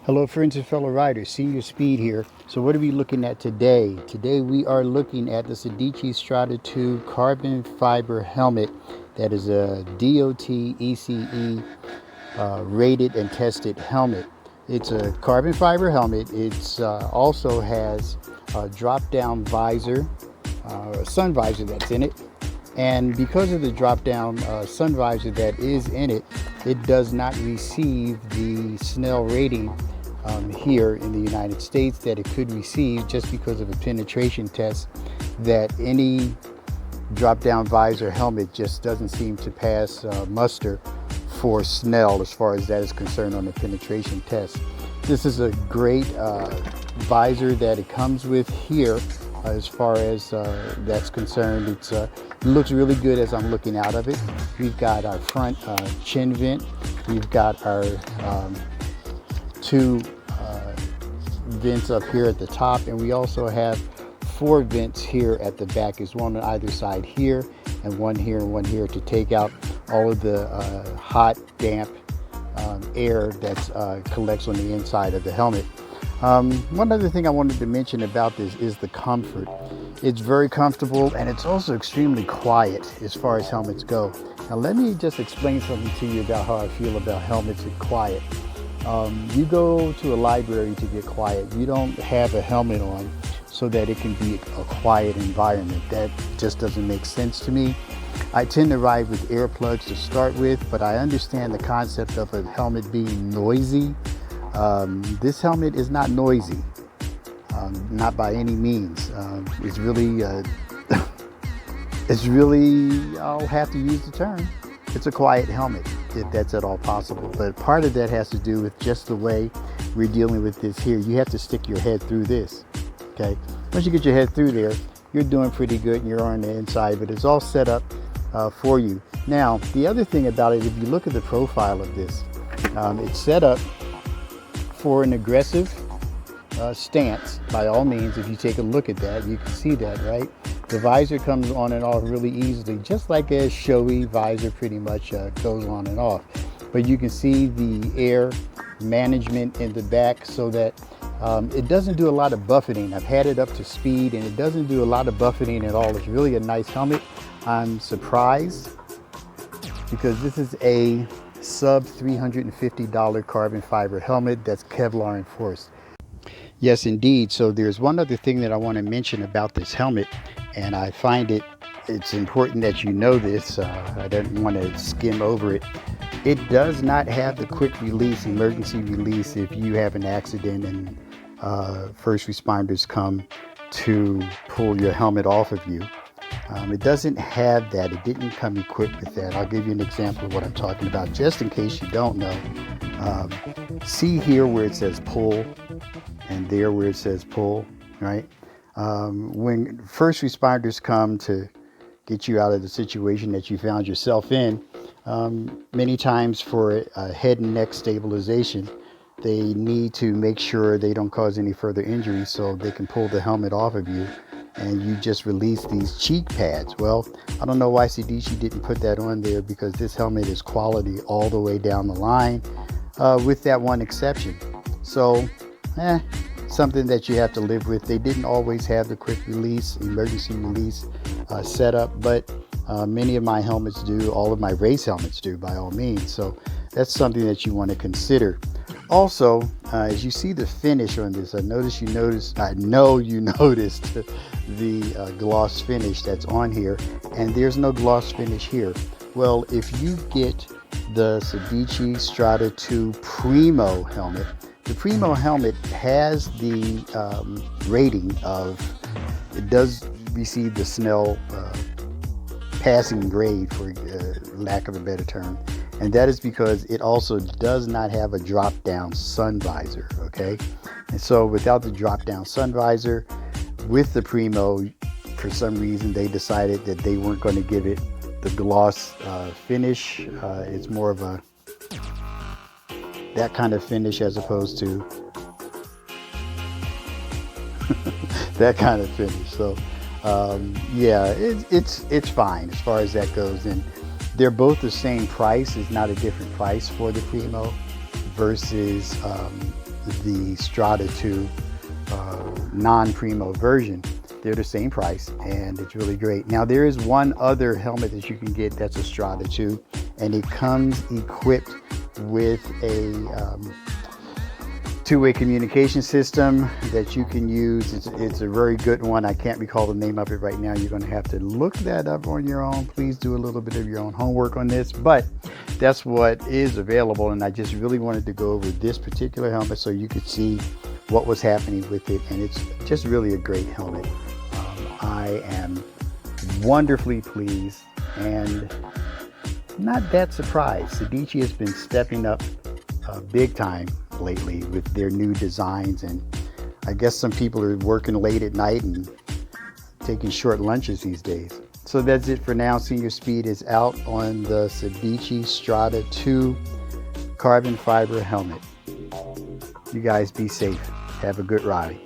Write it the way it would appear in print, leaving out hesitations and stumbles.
Hello friends and fellow riders, Senior Speed here. So what are we looking at today? Today we are looking at the Sedici Strada 2 carbon fiber helmet that is a DOT ECE rated and tested helmet. It's a carbon fiber helmet. It's also has a drop down visor, sun visor that's in it. And because of the drop down sun visor that is in it, it does not receive the Snell rating here in the United States that it could receive just because of a penetration test that any drop down visor helmet just doesn't seem to pass muster for Snell as far as that is concerned on the penetration test. This is a great visor that it comes with here as far as that's concerned. It looks really good as I'm looking out of it. We've got our front chin vent. We've got our two vents up here at the top, and we also have 4 vents here at the back. There's one on either side here and one here to take out all of the hot, damp air that collects on the inside of the helmet. One other thing I wanted to mention about this is the comfort. It's very comfortable, and it's also extremely quiet as far as helmets go. Now let me just explain something to you about how I feel about helmets and quiet. You go to a library to get quiet. You don't have a helmet on so that it can be a quiet environment. That just doesn't make sense to me. I tend to ride with earplugs to start with, but I understand the concept of a helmet being noisy. This helmet is not noisy, not by any means. It's really, I'll have to use the term, it's a quiet helmet, if that's at all possible. But part of that has to do with just the way we're dealing with this here. You have to stick your head through this, okay? Once you get your head through there, you're doing pretty good and you're on the inside, but it's all set up for you. Now, the other thing about it, if you look at the profile of this, it's set up for an aggressive stance. By all means, if you take a look at that, you can see that, right? The visor comes on and off really easily, just like a showy visor pretty much goes on and off. But you can see the air management in the back so that it doesn't do a lot of buffeting. I've had it up to speed and it doesn't do a lot of buffeting at all. It's really a nice helmet. I'm surprised because this is a sub $350 carbon fiber helmet that's Kevlar enforced. Yes, indeed. So there's one other thing that I want to mention about this helmet, and I find it's important that you know this. I don't want to skim over it. It does not have the quick release, emergency release, if you have an accident and first responders come to pull your helmet off of you. It doesn't have that. It didn't come equipped with that. I'll give you an example of what I'm talking about, just in case you don't know. See here where it says pull, and there where it says pull, right? When first responders come to get you out of the situation that you found yourself in, many times for head and neck stabilization, they need to make sure they don't cause any further injury so they can pull the helmet off of you, and you just release these cheek pads. Well, I don't know why Sedici didn't put that on there, because this helmet is quality all the way down the line, with that one exception. So, something that you have to live with. They didn't always have the quick release, emergency release setup, but many of my helmets do. All of my race helmets do, by all means. So that's something that you want to consider. Also, as you see the finish on this, I know you noticed the gloss finish that's on here, and there's no gloss finish here. Well, if you get the Sedici Strada 2 Primo helmet, the Primo helmet has the rating of, it does receive the Snell passing grade, for lack of a better term. And that is because it also does not have a drop-down sun visor, okay? And so without the drop-down sun visor, with the Primo, for some reason they decided that they weren't going to give it the gloss finish. It's more of that kind of finish as opposed to that kind of finish. So yeah, it's fine as far as that goes. And they're both the same price. It's not a different price for the Primo versus the Strada 2 non-Primo version. They're the same price, and it's really great. Now there is one other helmet that you can get that's a Strada 2, and it comes equipped with a two-way communication system that you can use. It's a very good one. I can't recall the name of it right now. You're going to have to look that up on your own. Please do a little bit of your own homework on this, but that's what is available, and I just really wanted to go over this particular helmet so you could see what was happening with it, and it's just really a great helmet. I am wonderfully pleased and not that surprised. Sedici has been stepping up big time lately with their new designs, and I guess some people are working late at night and taking short lunches these days. So that's it for now. Senior Speed is out on the Sedici Strada 2 carbon fiber helmet. You guys be safe. Have a good ride.